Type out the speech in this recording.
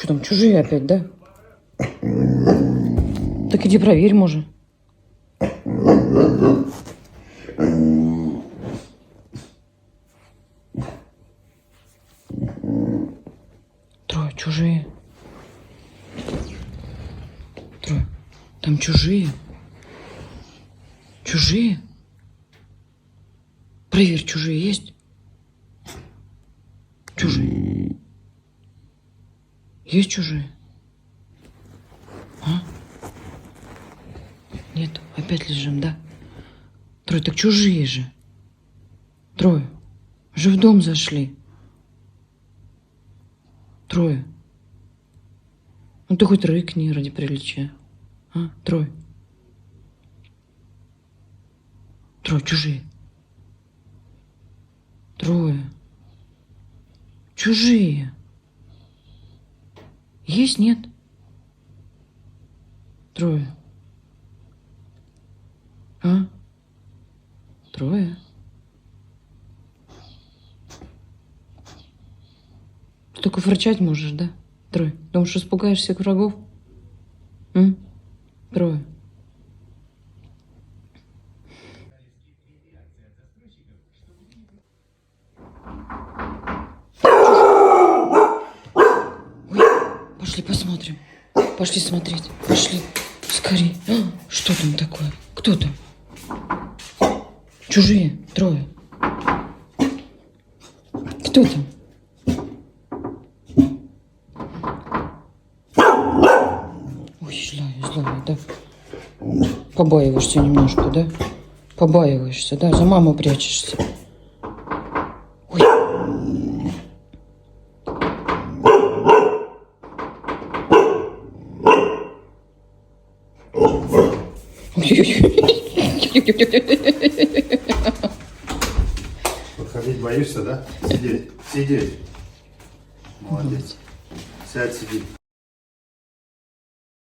Что там, чужие опять, да? Так иди проверь, может. Трое, чужие. Трое. Там чужие. Чужие? Проверь, чужие есть? Чужие. Есть чужие? А? Нет, опять лежим, да? Трое, так чужие же. Трое. Уже в дом зашли. Трое. Ну ты хоть рыкни ради приличия. А? Трое. Трое, чужие. Трое. Чужие. Есть, нет? Трое. А? Трое. Ты только фырчать можешь, да? Трое. Думаешь, испугаешь всех врагов? М? Трое. Ой, пошли посмотрим. Пошли смотреть. Пошли. Скорей. А, что там такое? Кто там? Чужие. Трое. Кто там? Ой, злая, да? Побаиваешься немножко, да? Побаиваешься, да? За маму прячешься. Ой. Подходить боишься, да? Сидеть. Сидеть. Молодец. Сядь, сиди.